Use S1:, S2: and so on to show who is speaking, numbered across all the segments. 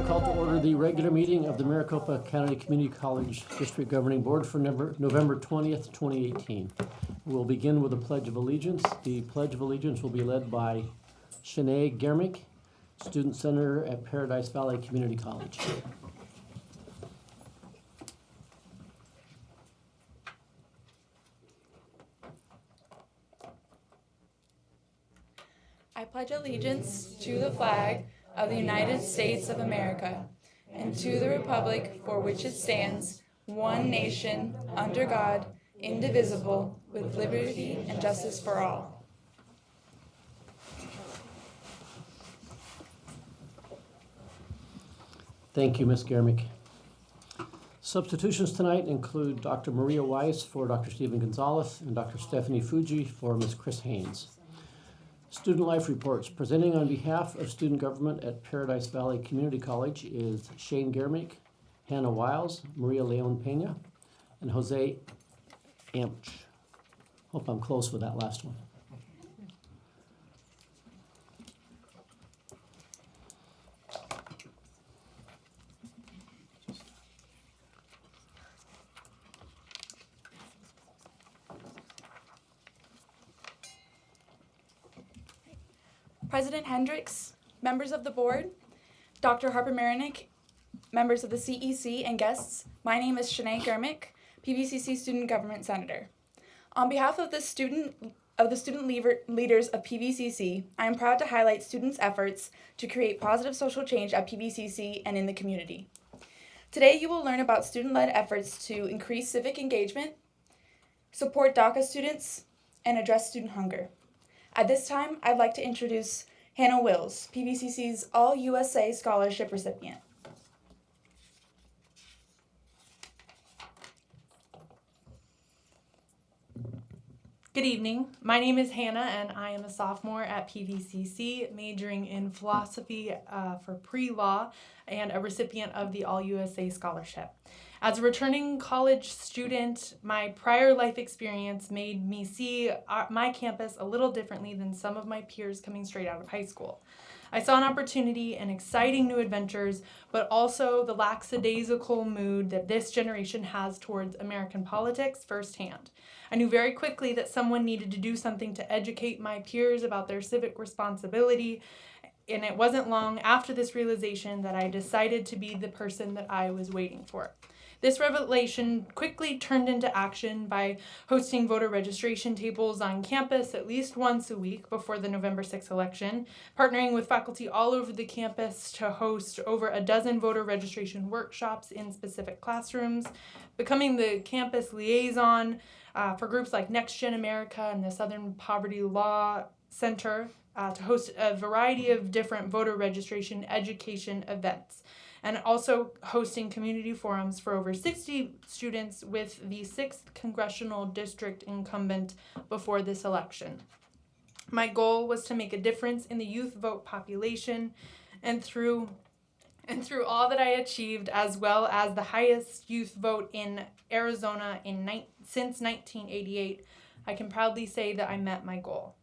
S1: call to order the regular meeting of the Maricopa County Community College District Governing Board for November 20th, 2018. We'll begin with the Pledge of Allegiance. The Pledge of Allegiance will be led by Shanae Germick, Student Senator at Paradise Valley Community College.
S2: I pledge allegiance to the flag of the United States of America and to the republic for which it stands, one nation, under God, indivisible, with liberty and justice for all.
S1: Thank you, Ms. Germick. Substitutions tonight include Dr. Maria Weiss for Dr. Stephen Gonzalez and Dr. Stephanie Fuji for Ms. Chris Haynes. Student life reports. Presenting on behalf of student government at Paradise Valley Community College is Shane Germick, Hannah Wiles, Maria Leon Pena, and Jose Amch. Hope I'm close with that last one.
S2: President Hendrix, members of the board, Dr. Harper Marinick, members of the CEC, and guests, my name is Shanae Germick, PVCC Student Government Senator. On behalf of the student leaders of PVCC, I am proud to highlight students' efforts to create positive social change at PVCC and in the community. Today, you will learn about student-led efforts to increase civic engagement, support DACA students, and address student hunger. At this time, I'd like to introduce Hannah Wills, PVCC's All-USA Scholarship recipient.
S3: Good evening. My name is Hannah, and I am a sophomore at PVCC, majoring in philosophy for pre-law and a recipient of the All-USA Scholarship. As a returning college student, my prior life experience made me see my campus a little differently than some of my peers coming straight out of high school. I saw an opportunity and exciting new adventures, but also the lackadaisical mood that this generation has towards American politics firsthand. I knew very quickly that someone needed to do something to educate my peers about their civic responsibility, and it wasn't long after this realization that I decided to be the person that I was waiting for. This revelation quickly turned into action by hosting voter registration tables on campus at least once a week before the November 6th election, partnering with faculty all over the campus to host over a dozen voter registration workshops in specific classrooms, becoming the campus liaison for groups like Next Gen America and the Southern Poverty Law Center to host a variety of different voter registration education events, and also hosting community forums for over 60 students with the 6th Congressional District incumbent before this election. My goal was to make a difference in the youth vote population, and through all that I achieved, as well as the highest youth vote in Arizona since 1988, I can proudly say that I met my goal.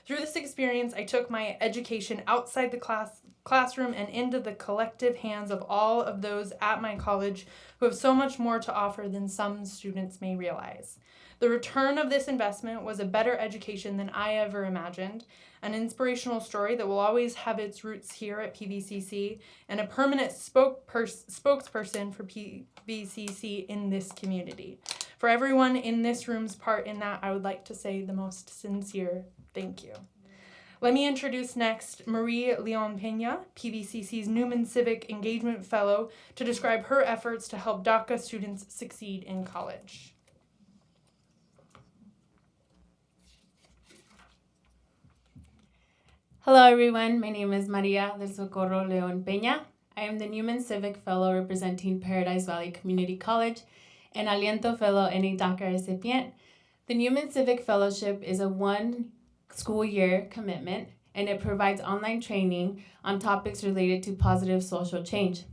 S3: Through this experience, I took my education outside the classroom and into the collective hands of all of those at my college who have so much more to offer than some students may realize. The return of this investment was a better education than I ever imagined, an inspirational story that will always have its roots here at PVCC, and a permanent spokesperson for PVCC in this community. For everyone in this room's part in that, I would like to say the most sincere thank you. Let me introduce next Marie Leon Pena, PVCC's Newman Civic Engagement Fellow, to describe her efforts to help DACA students succeed in college.
S4: Hello everyone, my name is Maria del Socorro Leon Peña. I am the Newman Civic Fellow representing Paradise Valley Community College and Aliento Fellow and a DACA recipient. The Newman Civic Fellowship is a one-school year commitment, and it provides online training on topics related to positive social change,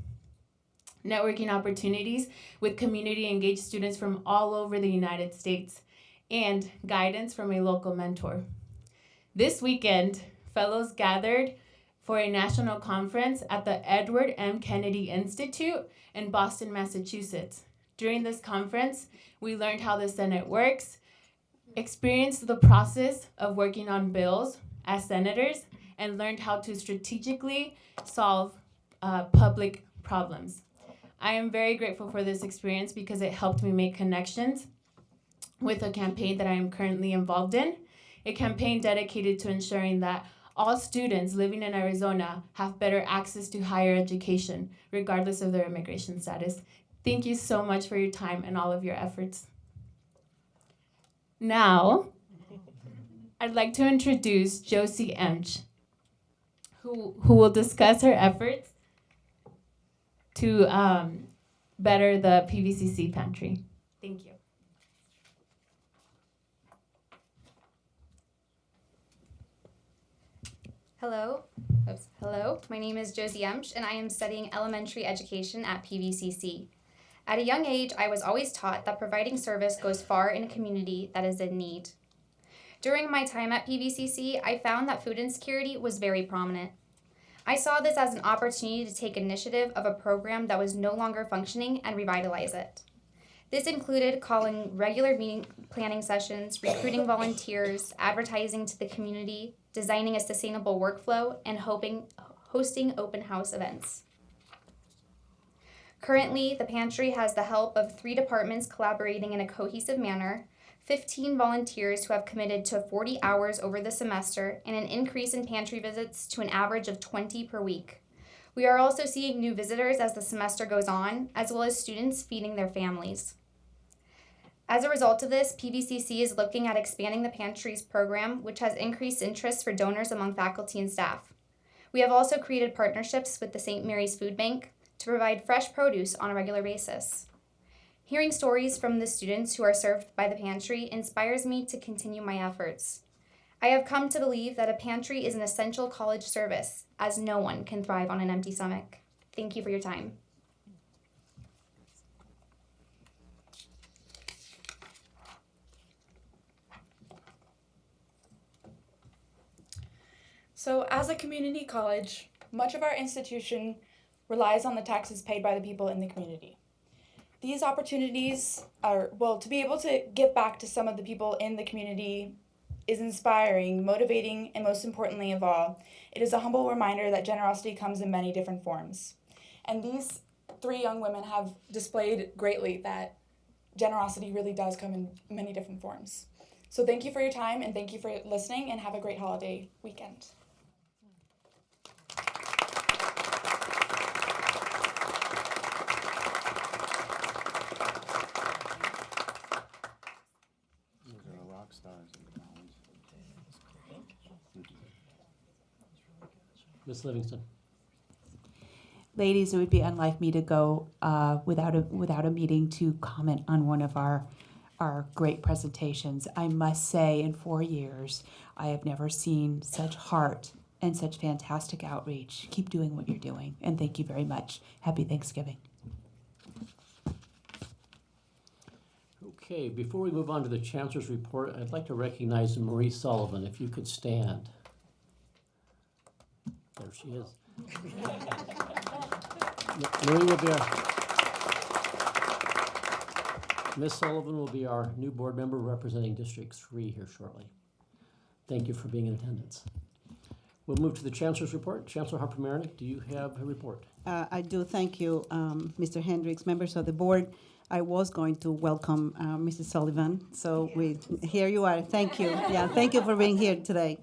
S4: networking opportunities with community-engaged students from all over the United States, and guidance from a local mentor. This weekend, fellows gathered for a national conference at the Edward M. Kennedy Institute in Boston, Massachusetts. During this conference, we learned how the Senate works, experienced the process of working on bills as senators, and learned how to strategically solve public problems. I am very grateful for this experience because it helped me make connections with a campaign that I am currently involved in, a campaign dedicated to ensuring that all students living in Arizona have better access to higher education, regardless of their immigration status. Thank you so much for your time and all of your efforts. Now, I'd like to introduce Josie Emch, who will discuss her efforts to better the PVCC pantry. Thank you.
S5: Hello, my name is Josie Emch, and I am studying elementary education at PVCC. At a young age, I was always taught that providing service goes far in a community that is in need. During my time at PVCC, I found that food insecurity was very prominent. I saw this as an opportunity to take initiative of a program that was no longer functioning and revitalize it. This included calling regular meeting planning sessions, recruiting volunteers, advertising to the community, designing a sustainable workflow, and hosting open house events. Currently, the pantry has the help of 3 departments collaborating in a cohesive manner, 15 volunteers who have committed to 40 hours over the semester, and an increase in pantry visits to an average of 20 per week. We are also seeing new visitors as the semester goes on, as well as students feeding their families. As a result of this, PVCC is looking at expanding the pantries program, which has increased interest for donors among faculty and staff. We have also created partnerships with the St. Mary's Food Bank to provide fresh produce on a regular basis. Hearing stories from the students who are served by the pantry inspires me to continue my efforts. I have come to believe that a pantry is an essential college service, as no one can thrive on an empty stomach. Thank you for your time.
S2: So as a community college, much of our institution relies on the taxes paid by the people in the community. These opportunities to be able to give back to some of the people in the community is inspiring, motivating, and most importantly of all, it is a humble reminder that generosity comes in many different forms. And these 3 young women have displayed greatly that generosity really does come in many different forms. So thank you for your time, and thank you for listening, and have a great holiday weekend.
S1: Ms. Livingston.
S6: Ladies, it would be unlike me to go without a meeting to comment on one of our great presentations. I must say, in 4 years, I have never seen such heart and such fantastic outreach. Keep doing what you're doing, and thank you very much. Happy Thanksgiving.
S1: Okay, before we move on to the Chancellor's report, I'd like to recognize Marie Sullivan, if you could stand. There she is. Marie will be Ms. Sullivan will be our new board member representing District 3 here shortly. Thank you for being in attendance. We'll move to the Chancellor's report. Chancellor Harper-Marinick, do you have a report?
S7: I do. Thank you, Mr. Hendrix, members of the board. I was going to welcome Mrs. Sullivan, so here you are. Thank you. Yeah, thank you for being here today.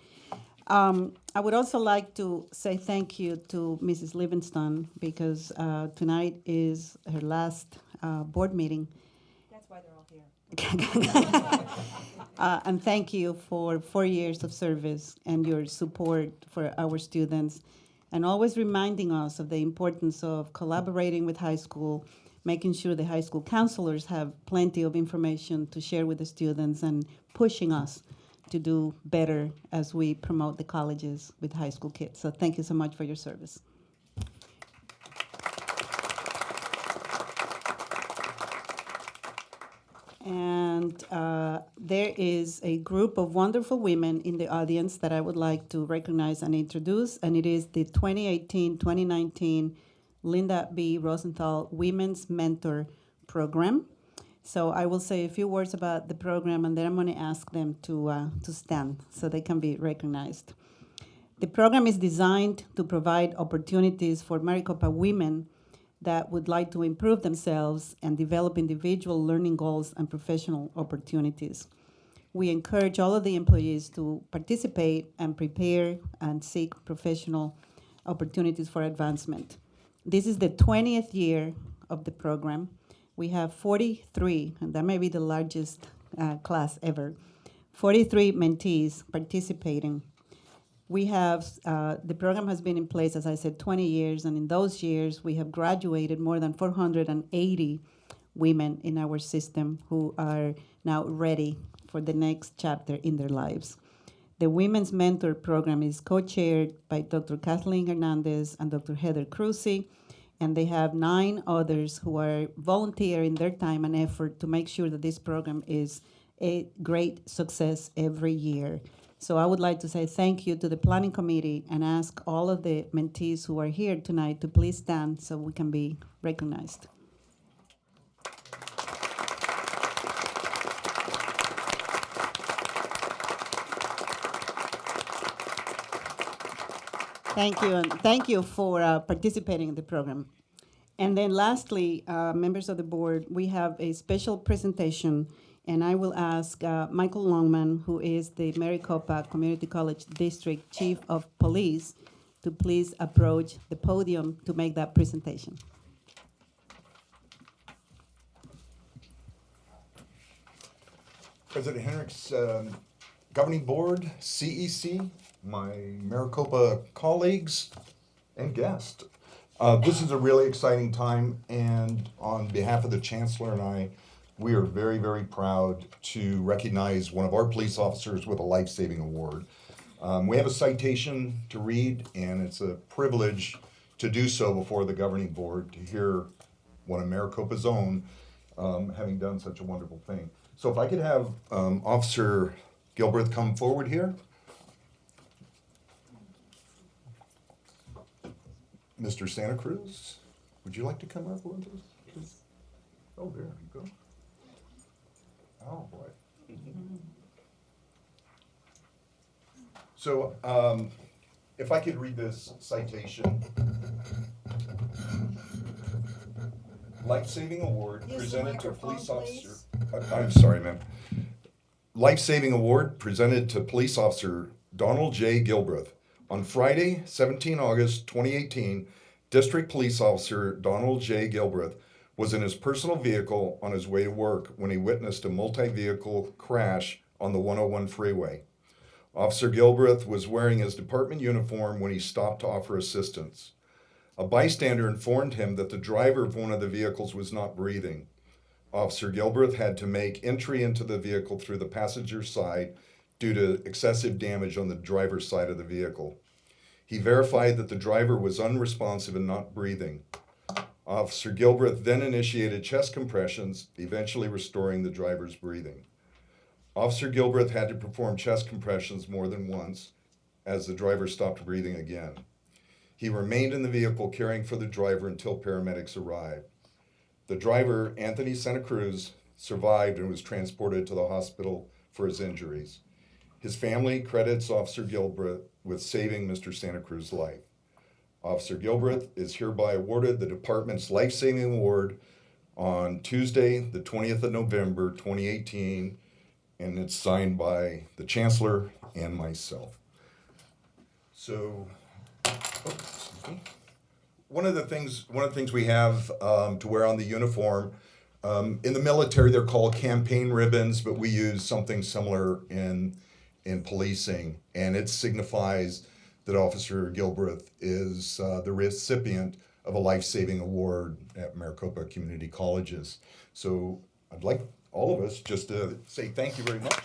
S7: I would also like to say thank you to Mrs. Livingston because tonight is her last board meeting.
S8: That's why they're all here.
S7: And thank you for 4 years of service and your support for our students and always reminding us of the importance of collaborating with high school, making sure the high school counselors have plenty of information to share with the students and pushing us to do better as we promote the colleges with high school kids. So thank you so much for your service. And And there is a group of wonderful women in the audience that I would like to recognize and introduce, and it is the 2018-2019 Linda B. Rosenthal Women's Mentor Program. So I will say a few words about the program, and then I'm going to ask them to stand so they can be recognized. The program is designed to provide opportunities for Maricopa women that would like to improve themselves and develop individual learning goals and professional opportunities. We encourage all of the employees to participate and prepare and seek professional opportunities for advancement. This is the 20th year of the program. We have 43, and that may be the largest class ever, 43 mentees participating. We have, the program has been in place, as I said, 20 years, and in those years, we have graduated more than 480 women in our system who are now ready for the next chapter in their lives. The Women's Mentor Program is co-chaired by Dr. Kathleen Hernandez and Dr. Heather Cruzy, and they have 9 others who are volunteering their time and effort to make sure that this program is a great success every year. So I would like to say thank you to the planning committee and ask all of the mentees who are here tonight to please stand so we can be recognized. Thank you, and thank you for participating in the program. And then lastly, members of the board, we have a special presentation, and I will ask Michael Longman, who is the Maricopa Community College District Chief of Police, to please approach the podium to make that presentation.
S9: President Hendrix, Governing Board, CEC, my Maricopa colleagues, and guests. This is a really exciting time, and on behalf of the Chancellor and I, we are very, very proud to recognize one of our police officers with a life-saving award. We have a citation to read, and it's a privilege to do so before the Governing Board, to hear one of Maricopa's own having done such a wonderful thing. So if I could have Officer Gilbreth come forward here. Mr. Santa Cruz, would you like to come up with us? Oh, there you go. Oh, boy. So, if I could read this citation. Life-saving award presented to police officer. I'm sorry, ma'am. Life-saving award presented to police officer Donald J. Gilbreth. On Friday, 17 August 2018, District Police Officer Donald J. Gilbreth was in his personal vehicle on his way to work when he witnessed a multi-vehicle crash on the 101 freeway. Officer Gilbreth was wearing his department uniform when he stopped to offer assistance. A bystander informed him that the driver of one of the vehicles was not breathing. Officer Gilbreth had to make entry into the vehicle through the passenger side due to excessive damage on the driver's side of the vehicle. He verified that the driver was unresponsive and not breathing. Officer Gilbreth then initiated chest compressions, eventually restoring the driver's breathing. Officer Gilbreth had to perform chest compressions more than once as the driver stopped breathing again. He remained in the vehicle caring for the driver until paramedics arrived. The driver, Anthony Santa Cruz, survived and was transported to the hospital for his injuries. His family credits Officer Gilbreth with saving Mr. Santa Cruz's life. Officer Gilbreth is hereby awarded the department's life-saving award on Tuesday, the 20th of November, 2018, and it's signed by the Chancellor and myself. So, excuse me. One of the things we have to wear on the uniform, in the military they're called campaign ribbons, but we use something similar in policing, and it signifies that Officer Gilbreth is the recipient of a life-saving award at Maricopa Community Colleges. So I'd like all of us just to say thank you very much.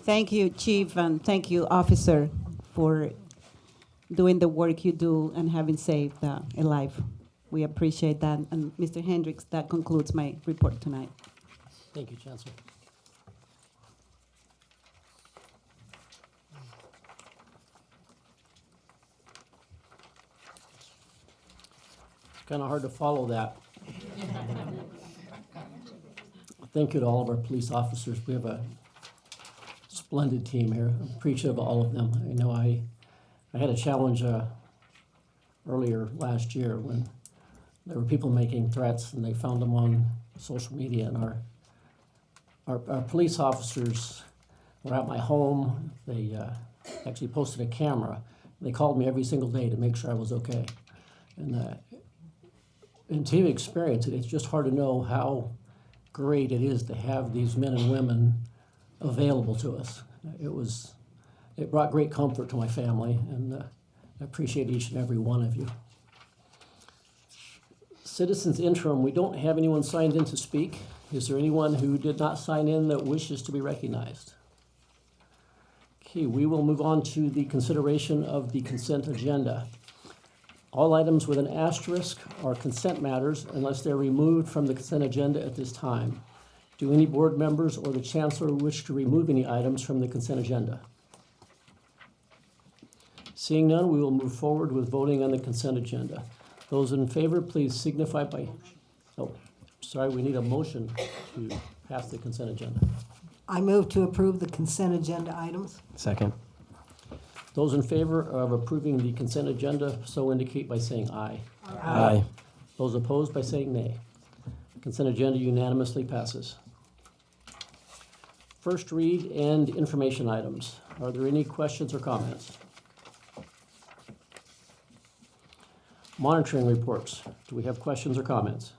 S7: Thank you, Chief, and thank you, Officer, for doing the work you do and having saved a life. We appreciate that. And Mr. Hendrix, that concludes my report tonight.
S1: Thank you, Chancellor. It's kind of hard to follow that. Thank you to all of our police officers. We have a splendid team here. I'm appreciative of all of them. I know I had a challenge earlier last year when there were people making threats and they found them on social media, and our police officers were at my home. They actually posted a camera. They called me every single day to make sure I was okay. And until you experience it, it's just hard to know how great it is to have these men and women available to us. It brought great comfort to my family, and I appreciate each and every one of you. Citizens interim, we don't have anyone signed in to speak. Is there anyone who did not sign in that wishes to be recognized? Okay, we will move on to the consideration of the consent agenda. All items with an asterisk are consent matters unless they're removed from the consent agenda at this time. Do any board members or the chancellor wish to remove any items from the consent agenda? Seeing none, we will move forward with voting on the consent agenda. Those in favor, please signify by, we need a motion to pass the consent agenda.
S10: I move to approve the consent agenda items.
S11: Second.
S1: Those in favor of approving the consent agenda so indicate by saying aye.
S11: Aye.
S1: Those opposed by saying nay. Consent agenda unanimously passes. First read and information items. Are there any questions or comments? Monitoring reports. Do we have questions or comments?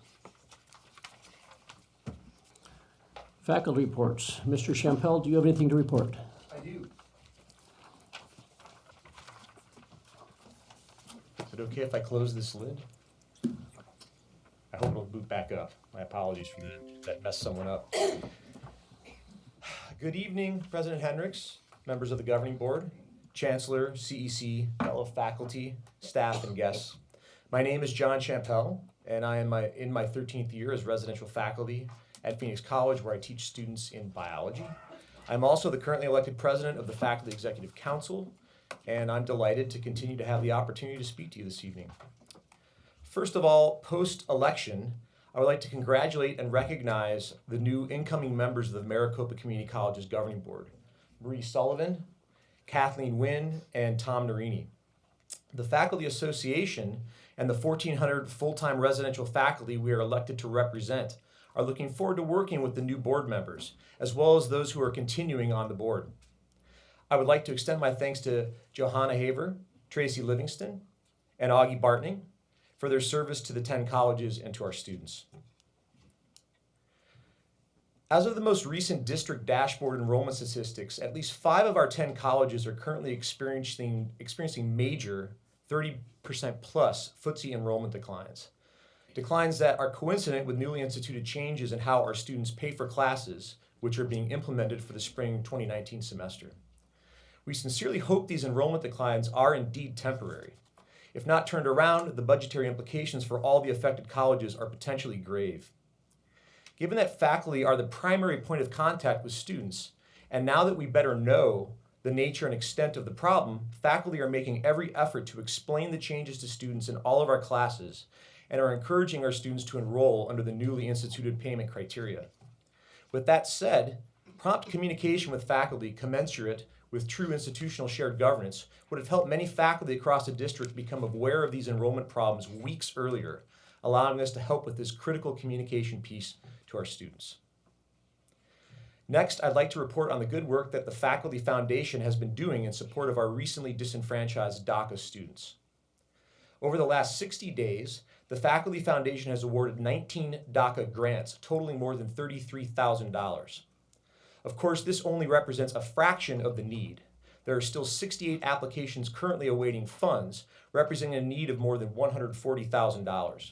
S1: Faculty reports. Mr. Champel, do you have anything to report?
S11: I do. Is it okay if I close this lid? I hope it'll boot back up. My apologies for that messed someone up. Good evening, President Hendrix, members of the governing board, Chancellor, CEC, fellow faculty, staff, and guests. My name is John Champel, and I am in my 13th year as residential faculty at Phoenix College, where I teach students in biology. I'm also the currently elected president of the Faculty Executive Council, and I'm delighted to continue to have the opportunity to speak to you this evening. First of all, post-election, I would like to congratulate and recognize the new incoming members of the Maricopa Community College's governing board, Marie Sullivan, Kathleen Wynn, and Tom Narini. The Faculty Association and the 1,400 full-time residential faculty we are elected to represent are looking forward to working with the new board members, as well as those who are continuing on the board. I would like to extend my thanks to Johanna Haver, Tracy Livingston, and Augie Bartning for their service to the 10 colleges and to our students. As of the most recent district dashboard enrollment statistics, at least 5 of our 10 colleges are currently experiencing major 30% plus FTSE enrollment declines. Declines that are coincident with newly instituted changes in how our students pay for classes, which are being implemented for the spring 2019 semester. We sincerely hope these enrollment declines are indeed temporary. If not turned around, the budgetary implications for all the affected colleges are potentially grave. Given that faculty are the primary point of contact with students, and now that we better know the nature and extent of the problem, faculty are making every effort to explain the changes to students in all of our classes and are encouraging our students to enroll under the newly instituted payment criteria. With that said, prompt communication with faculty commensurate with true institutional shared governance would have helped many faculty across the district become aware of these enrollment problems weeks earlier, allowing us to help with this critical communication piece to our students. Next, I'd like to report on the good work that the Faculty Foundation has been doing in support of our recently disenfranchised DACA students. Over the last 60 days, the Faculty Foundation has awarded 19 DACA grants totaling more than $33,000. Of course, this only represents a fraction of the need. There are still 68 applications currently awaiting funds, representing a need of more than $140,000.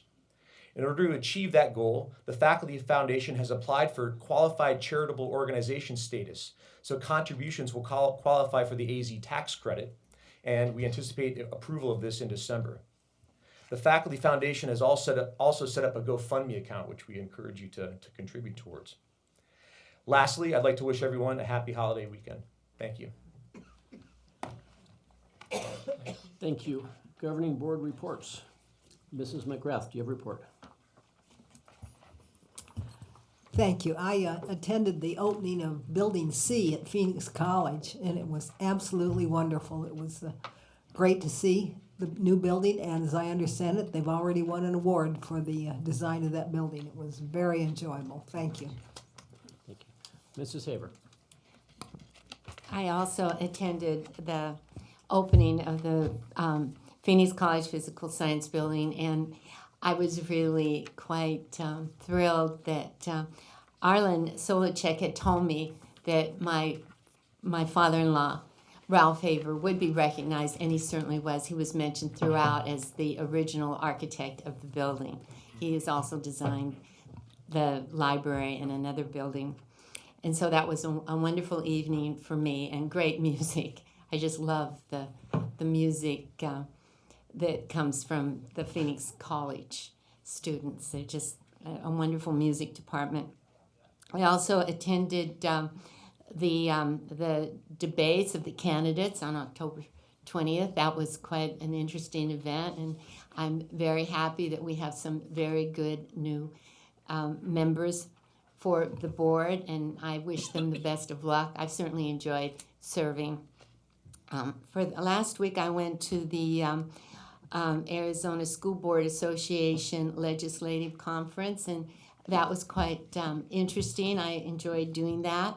S11: In order to achieve that goal, the Faculty Foundation has applied for qualified charitable organization status. So contributions will qualify for the AZ tax credit, and we anticipate approval of this in December. The Faculty Foundation has also set up a GoFundMe account, which we encourage you to contribute towards. Lastly, I'd like to wish everyone a happy holiday weekend. Thank you.
S1: Thank you. Governing board reports. Mrs. McGrath, do you have a report?
S10: Thank you. I attended the opening of Building C at Phoenix College, and it was absolutely wonderful. It was great to see the new building, and as I understand it, they've already won an award for the design of that building. It was very enjoyable. Thank you.
S1: Thank you. Mrs. Haber.
S12: I also attended the opening of the Phoenix College Physical Science Building, and I was really quite thrilled that Arlen Solacek had told me that my father-in-law, Ralph Haver, would be recognized, and he certainly was. He was mentioned throughout as the original architect of the building. He has also designed the library and another building. And so that was a wonderful evening for me, and great music. I just love the music that comes from the Phoenix College students. They're just a wonderful music department. I also attended the debates of the candidates on October 20th. That was quite an interesting event, and I'm very happy that we have some very good new members for the board, and I wish them the best of luck. I've certainly enjoyed serving. For the last week, I went to the Arizona School Board Association Legislative Conference, and that was quite interesting. I enjoyed doing that,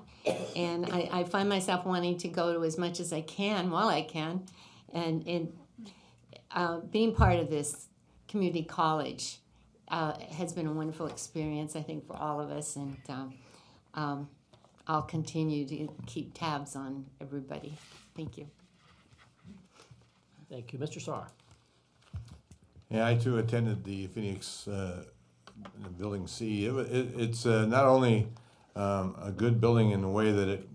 S12: and I find myself wanting to go to as much as I can while I can, and being part of this community college has been a wonderful experience, I think, for all of us, and I'll continue to keep tabs on everybody. Thank you.
S1: Thank you. Mr. Sarr.
S13: Yeah, I too attended the Phoenix Building C. It's not only a good building in the way that it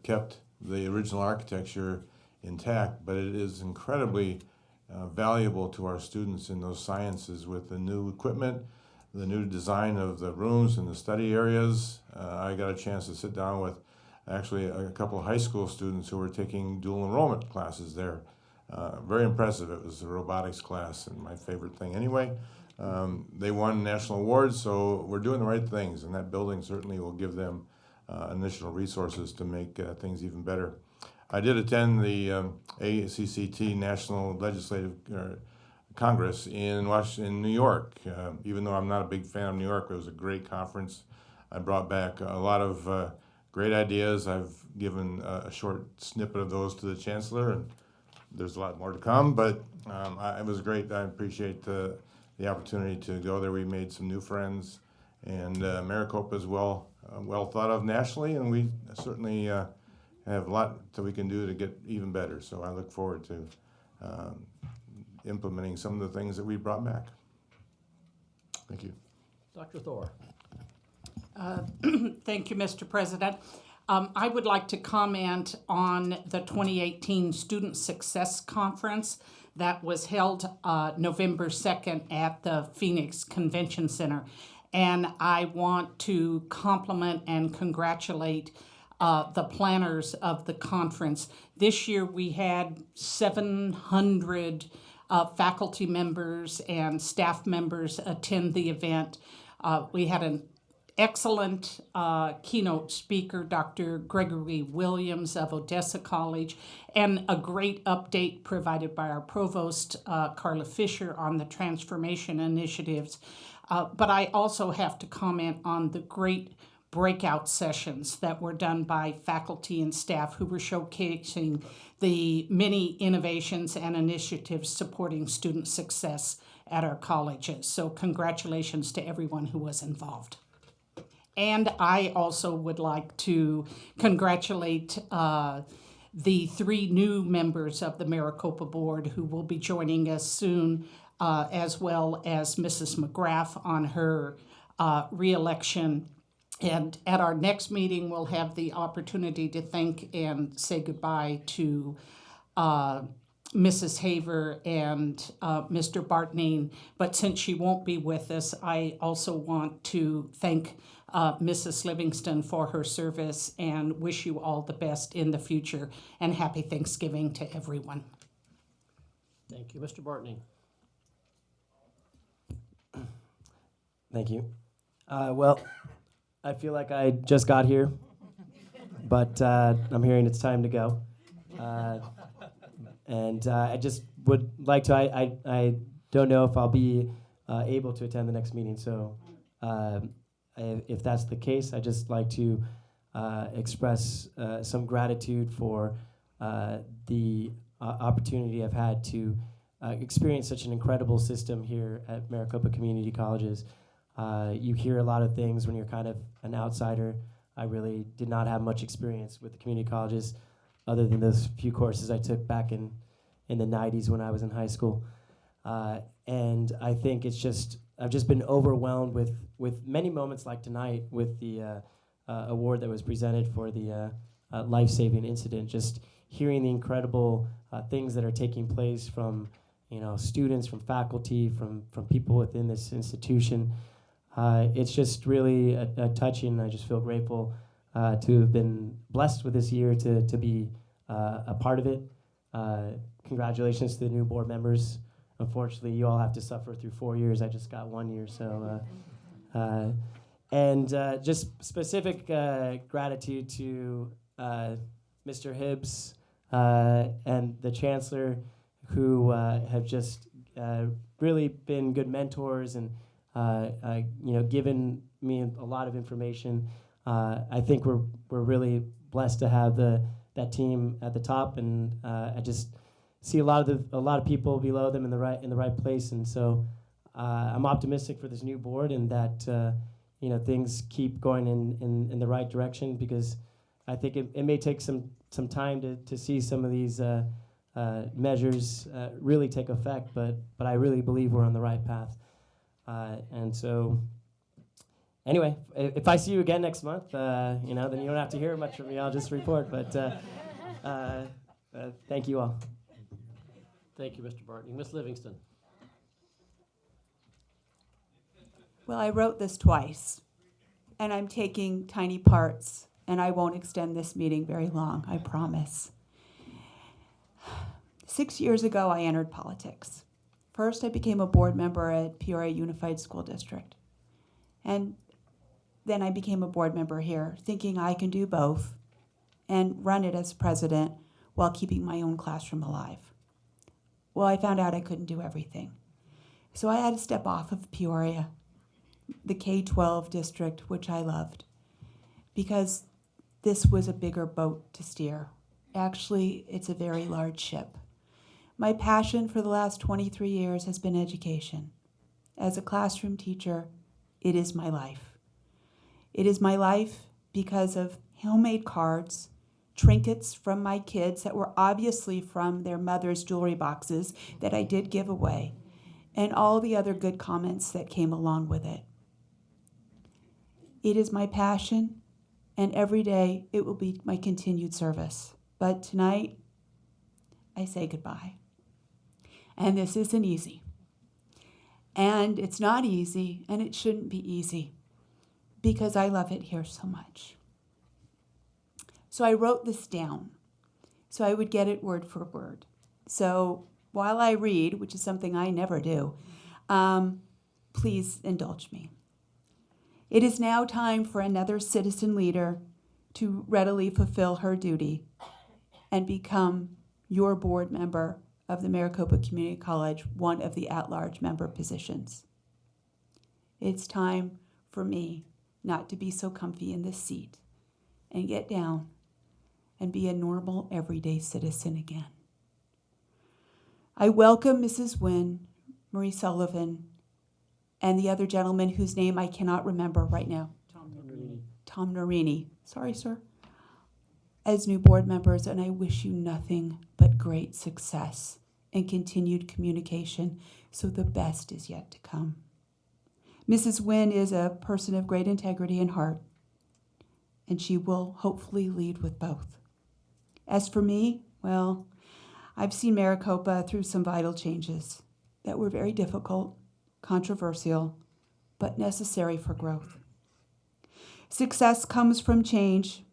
S13: kept the original architecture intact, but it is incredibly valuable to our students in those sciences with the new equipment, the new design of the rooms and the study areas. I got a chance to sit down with actually a couple of high school students who were taking dual enrollment classes there. Very impressive. It was a robotics class, and my favorite thing anyway. They won national awards, so we're doing the right things, and that building certainly will give them initial resources to make things even better. I did attend the ACCT National Legislative Congress in New York. Even though I'm not a big fan of New York, it was a great conference. I brought back a lot of great ideas. I've given a short snippet of those to the Chancellor, and there's a lot more to come, but it was great. I appreciate the opportunity to go there. We made some new friends, and Maricopa is well thought of nationally, and we certainly have a lot that we can do to get even better. So I look forward to implementing some of the things that we brought back. Thank you.
S1: Dr. Thor.
S14: Thank you, Mr. President. I would like to comment on the 2018 Student Success Conference that was held November 2nd at the Phoenix Convention Center. And I want to compliment and congratulate the planners of the conference. This year we had 700 faculty members and staff members attend the event. We had an excellent keynote speaker, Dr. Gregory Williams of Odessa College, and a great update provided by our provost, Carla Fisher, on the transformation initiatives. But I also have to comment on the great breakout sessions that were done by faculty and staff who were showcasing the many innovations and initiatives supporting student success at our colleges. So congratulations to everyone who was involved. And I also would like to congratulate the 3 new members of the Maricopa Board who will be joining us soon. as well as Mrs. McGrath on her reelection. And at our next meeting, we'll have the opportunity to thank and say goodbye to Mrs. Haver and Mr. Bartning. But since she won't be with us, I also want to thank Mrs. Livingston for her service and wish you all the best in the future, and happy Thanksgiving to everyone.
S1: Thank you. Mr. Bartning.
S15: Thank you. Well, I feel like I just got here, but I'm hearing it's time to go. And I just would like to, I don't know if I'll be able to attend the next meeting, so if that's the case, I'd just like to express some gratitude for the opportunity I've had to experience such an incredible system here at Maricopa Community Colleges. You hear a lot of things when you're kind of an outsider. I really did not have much experience with the community colleges other than those few courses I took back in the 90s when I was in high school. And I think I've just been overwhelmed with many moments like tonight with the award that was presented for the life-saving incident, just hearing the incredible things that are taking place from students, from faculty, from people within this institution. It's just really a touching. I just feel grateful to have been blessed with this year to be a part of it. Congratulations to the new board members. Unfortunately, you all have to suffer through 4 years. I just got 1 year, so. And just specific gratitude to Mr. Hibbs and the Chancellor, who have just really been good mentors and given me a lot of information. I think we're really blessed to have that team at the top, and I just see a lot of people below them in the right place, and so I'm optimistic for this new board and that things keep going in the right direction, because I think it may take some time to see some of these measures really take effect, but I really believe we're on the right path. And so, anyway, if I see you again next month, then you don't have to hear much from me. I'll just report. But thank you all.
S1: Thank you, Mr. Bartning. Ms. Livingston.
S6: Well, I wrote this twice, and I'm taking tiny parts, and I won't extend this meeting very long, I promise. 6 years ago, I entered politics. First, I became a board member at Peoria Unified School District. And then I became a board member here, thinking I can do both and run it as president while keeping my own classroom alive. Well, I found out I couldn't do everything. So I had to step off of Peoria, the K-12 district, which I loved, because this was a bigger boat to steer. Actually, it's a very large ship. My passion for the last 23 years has been education. As a classroom teacher, it is my life. It is my life because of homemade cards, trinkets from my kids that were obviously from their mother's jewelry boxes that I did give away, and all the other good comments that came along with it. It is my passion, and every day it will be my continued service. But tonight, I say goodbye. And this isn't easy. And it's not easy, and it shouldn't be easy, because I love it here so much. So I wrote this down so I would get it word for word. So while I read, which is something I never do, please indulge me. It is now time for another citizen leader to readily fulfill her duty and become your board member of the Maricopa Community College, one of the at-large member positions. It's time for me not to be so comfy in this seat and get down and be a normal, everyday citizen again. I welcome Mrs. Wynn, Marie Sullivan, and the other gentleman whose name I cannot remember right now. Tom Norini. Sorry, sir. As new board members, and I wish you nothing but great success and continued communication, so the best is yet to come. Mrs. Wynn is a person of great integrity and heart, and she will hopefully lead with both. As for me, well, I've seen Maricopa through some vital changes that were very difficult, controversial, but necessary for growth. Success comes from change,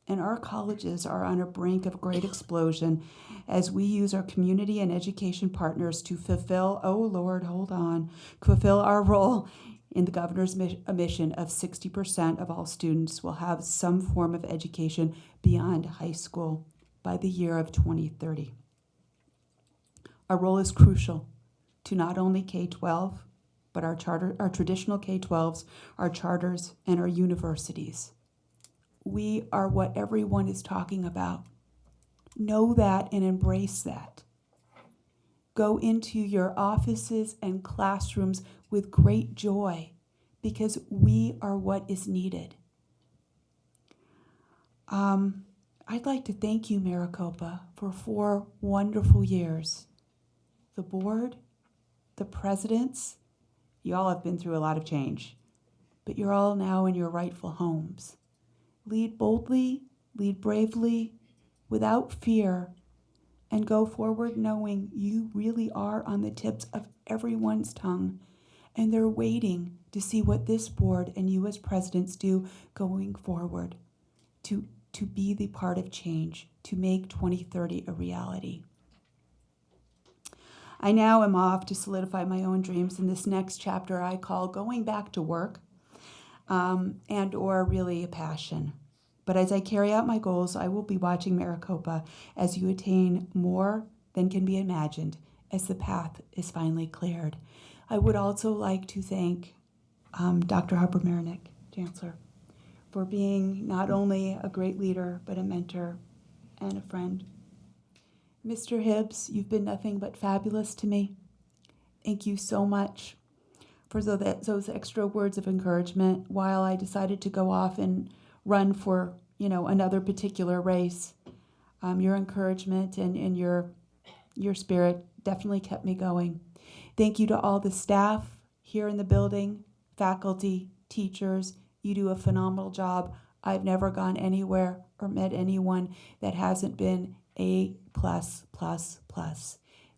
S6: and our colleges are on a brink of great explosion as we use our community and education partners to fulfill, oh Lord, hold on, fulfill our role in the governor's mission of 60% of all students will have some form of education beyond high school by the year of 2030. Our role is crucial to not only K-12, but our traditional K-12s, our charters, and our universities. We are what everyone is talking about. Know that and embrace that. Go into your offices and classrooms with great joy because we are what is needed. I'd like to thank you, Maricopa, for 4 wonderful years. The board, the presidents, you all have been through a lot of change, but you're all now in your rightful homes. Lead boldly, lead bravely, without fear, and go forward knowing you really are on the tips of everyone's tongue, and they're waiting to see what this board and you as presidents do going forward to be the part of change, to make 2030 a reality. I now am off to solidify my own dreams in this next chapter I call going back to work, and or really a passion. But as I carry out my goals, I will be watching Maricopa as you attain more than can be imagined as the path is finally cleared. I would also like to thank Dr. Harper-Marinick, Chancellor, for being not only a great leader, but a mentor and a friend. Mr. Hibbs, you've been nothing but fabulous to me. Thank you so much for those extra words of encouragement while I decided to go off and run for, another particular race. Your encouragement and your spirit definitely kept me going. Thank you to all the staff here in the building, faculty, teachers. You do a phenomenal job. I've never gone anywhere or met anyone that hasn't been A+++.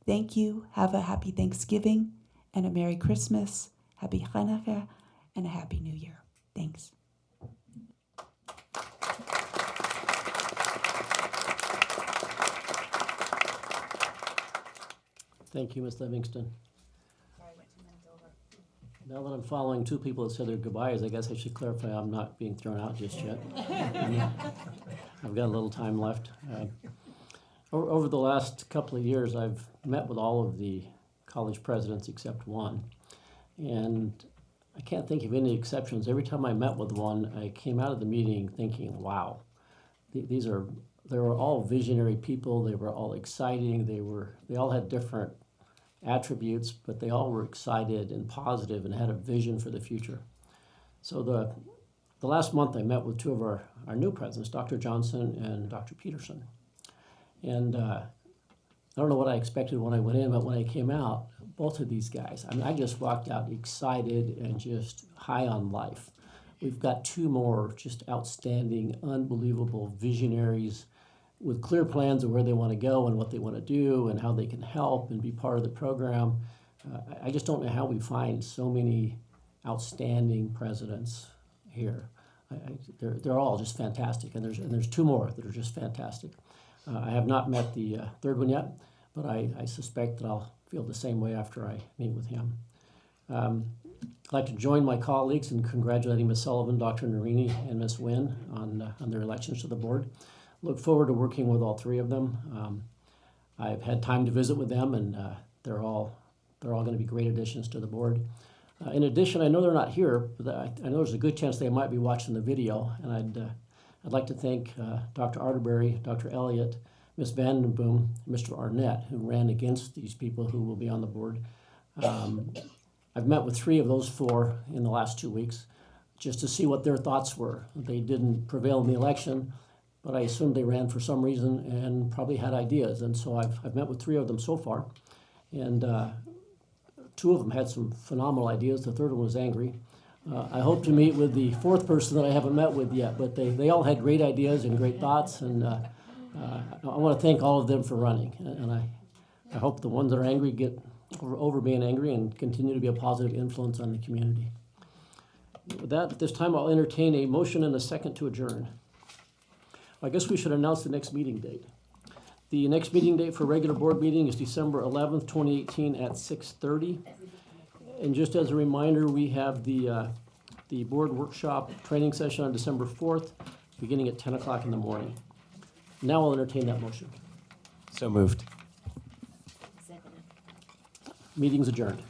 S6: Thank you. Have a happy Thanksgiving and a Merry Christmas, Happy Hanukkah, and a Happy New Year. Thanks.
S1: Thank you, Ms. Livingston. Now that I'm following 2 people that said their goodbyes, I guess I should clarify I'm not being thrown out just yet. I've got a little time left. Over the last couple of years, I've met with all of the college presidents except one. And I can't think of any exceptions. Every time I met with one, I came out of the meeting thinking, wow, they were all visionary people. They were all exciting. They all had different attributes, but they all were excited and positive and had a vision for the future. So the last month I met with 2 of our new presidents, Dr. Johnson and Dr. Peterson. And I don't know what I expected when I went in, but when I came out, both of these guys, I just walked out excited and just high on life. We've got 2 more just outstanding, unbelievable visionaries with clear plans of where they want to go and what they want to do and how they can help and be part of the program. I just don't know how we find so many outstanding presidents here. They're all just fantastic, and there's 2 more that are just fantastic. I have not met the 3rd one yet, but I suspect that I'll feel the same way after I meet with him. I'd like to join my colleagues in congratulating Ms. Sullivan, Dr. Narini, and Ms. Wynn on their elections to the board. Look forward to working with all 3 of them. I've had time to visit with them, and they're all going to be great additions to the board. In addition, I know they're not here, but I know there's a good chance they might be watching the video, and I'd like to thank Dr. Arterberry, Dr. Elliott, Ms. Vandenboom, and Mr. Arnett, who ran against these people who will be on the board. I've met with 3 of those 4 in the last 2 weeks just to see what their thoughts were. They didn't prevail in the election, but I assumed they ran for some reason and probably had ideas. And so I've met with 3 of them so far, and 2 of them had some phenomenal ideas. The third one was angry. I hope to meet with the 4th person that I haven't met with yet, but they all had great ideas and great thoughts, and I want to thank all of them for running. And I hope the ones that are angry get over being angry and continue to be a positive influence on the community. With that, at this time, I'll entertain a motion and a second to adjourn. I guess we should announce the next meeting date. The next meeting date for regular board meeting is December 11th, 2018 at 6:30. And just as a reminder, we have the board workshop training session on December 4th, beginning at 10 o'clock in the morning. Now I'll entertain that motion.
S15: So moved.
S1: Meeting's adjourned.